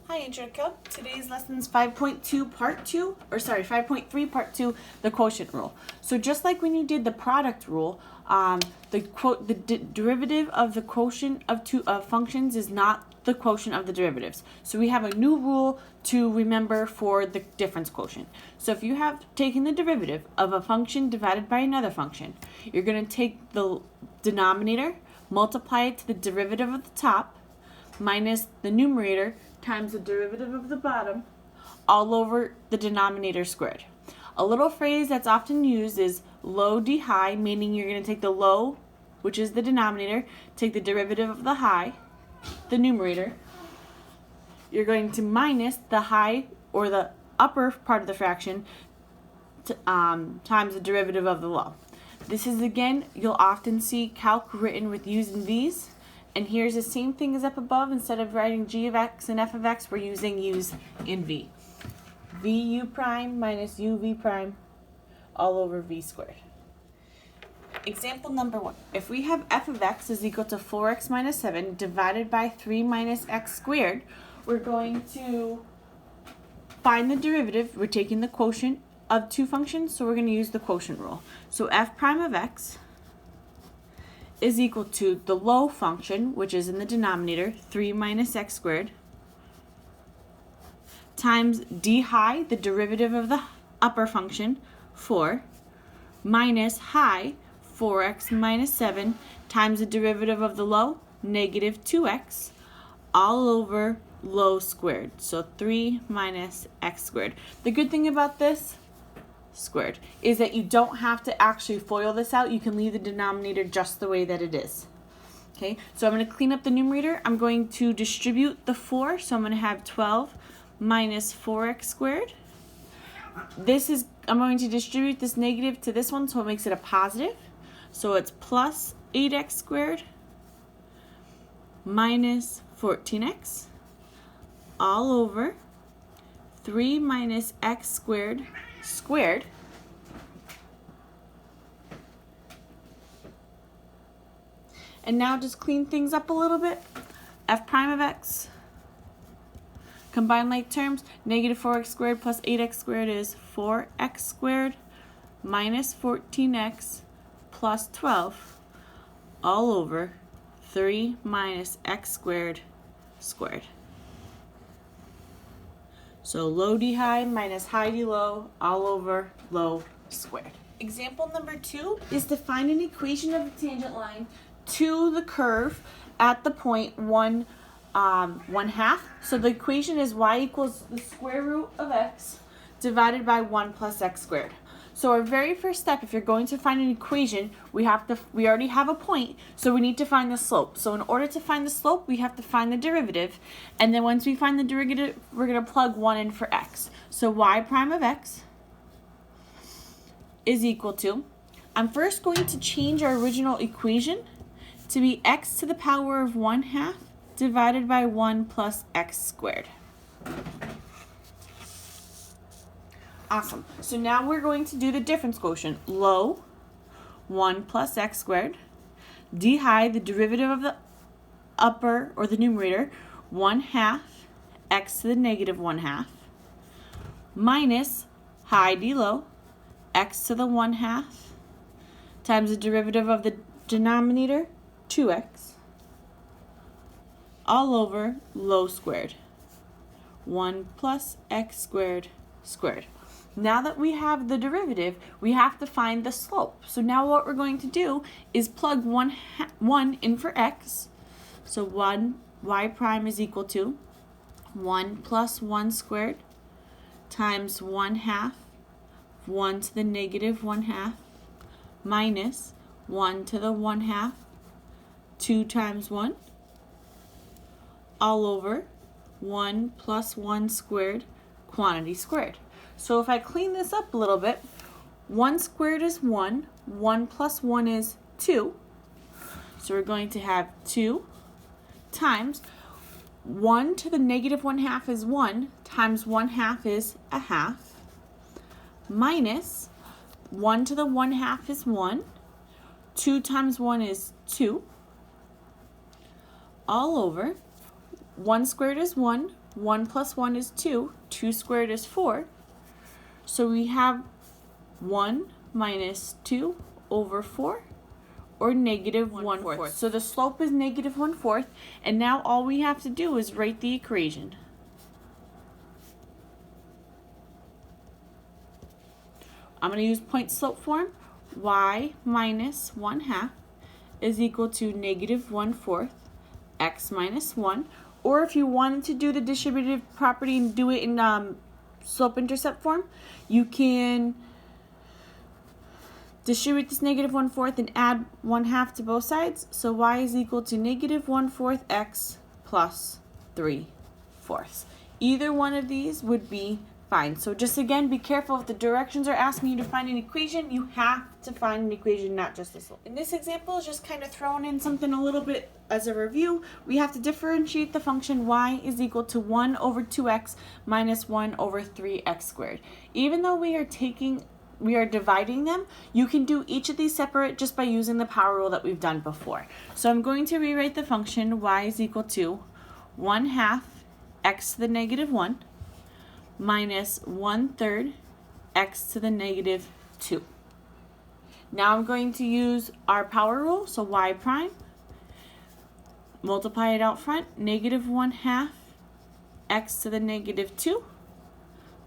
Hi, Angelica. Today's lesson is 5.2 part 2, 5.3 part 2, the quotient rule. So just like when you did the product rule, the derivative of the quotient of two functions is not the quotient of the derivatives. So we have a new rule to remember for the difference quotient. So if you have taken the derivative of a function divided by another function, you're going to take the denominator, multiply it to the derivative of the top, minus the numerator times the derivative of the bottom all over the denominator squared. A little phrase that's often used is low d high, meaning you're going to take the low, which is the denominator, take the derivative of the high, the numerator. You're going to minus the high or the upper part of the fraction times the derivative of the low. This is, again, you'll often see calc written with u's and v's. And here's the same thing as up above. Instead of writing g of x and f of x, we're using u's and v. vu prime minus uv prime all over v squared. Example number 1. If we have f of x is equal to 4x minus 7 divided by 3 minus x squared, we're going to find the derivative. We're taking the quotient of two functions, so we're going to use the quotient rule. So f prime of x is equal to the low function, which is in the denominator, 3 minus x squared, times d high, the derivative of the upper function, 4, minus high, 4x minus 7, times the derivative of the low, negative 2x, all over low squared. So 3 minus x squared. The good thing about this squared is that you don't have to actually FOIL this out. You can leave the denominator just the way that it is. Okay, so I'm going to clean up the numerator. I'm going to distribute the 4, so I'm going to have 12 minus 4x squared. I'm going to distribute this negative to this one, so it makes it a positive. So it's plus 8x squared minus 14x all over 3 minus x squared squared and now just clean things up a little bit. F prime of x, combine like terms, negative 4x squared plus 8x squared is 4x squared minus 14x plus 12 all over 3 minus x squared squared. So low d high minus high d low all over low squared. Example number 2 is to find an equation of the tangent line to the curve at the point 1/2. So the equation is y equals the square root of x divided by 1 plus x squared. So our very first step, if you're going to find an equation, we already have a point, so we need to find the slope. So in order to find the slope, we have to find the derivative, and then once we find the derivative, we're going to plug 1 in for x. So y prime of x is equal to, I'm first going to change our original equation to be x to the power of 1/2 divided by 1 plus x squared. Awesome. So now we're going to do the difference quotient. Low, 1 plus x squared. D high, the derivative of the upper, or the numerator, 1/2 x to the negative 1/2. Minus high d low, x to the 1/2, times the derivative of the denominator, 2x, all over low squared. 1 plus x squared squared. Now that we have the derivative, we have to find the slope. So now what we're going to do is plug 1 in for x. So y prime is equal to 1 plus 1 squared times 1/2, 1 to the negative 1/2, minus 1 to the 1/2, 2 times 1, all over 1 plus 1 squared, quantity squared. So if I clean this up a little bit, 1 squared is 1, 1 plus 1 is 2. So we're going to have 2 times 1 to the negative 1/2 is 1, times 1/2 is 1/2, minus 1 to the 1/2 is 1, 2 times 1 is 2, all over 1 squared is 1, 1 plus 1 is 2. 2 squared is 4. So we have 1 minus 2 over 4, or negative 1/4. So the slope is negative 1/4, and now all we have to do is write the equation. I'm going to use point slope form. Y minus 1/2 is equal to negative 1/4 x minus 1. Or if you wanted to do the distributive property and do it in slope intercept form, you can distribute this negative 1/4 and add 1/2 to both sides. So y is equal to negative 1/4 x plus 3/4. Either one of these would be fine. So just again, be careful if the directions are asking you to find an equation, you have to find an equation, not just the slope. In this example, is just kind of throwing in something a little bit as a review. We have to differentiate the function y is equal to 1 over 2x minus 1 over 3x squared. Even though we are dividing them, you can do each of these separate just by using the power rule that we've done before. So I'm going to rewrite the function y is equal to 1/2 x to the negative 1 minus 1/3 x to the negative 2. Now I'm going to use our power rule, so y prime, multiply it out front, negative 1/2 x to the negative 2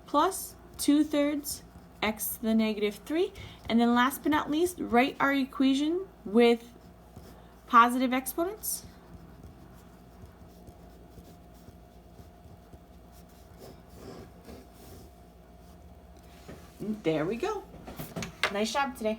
plus 2/3 x to the negative 3. And then last but not least, write our equation with positive exponents. There we go. Nice job today.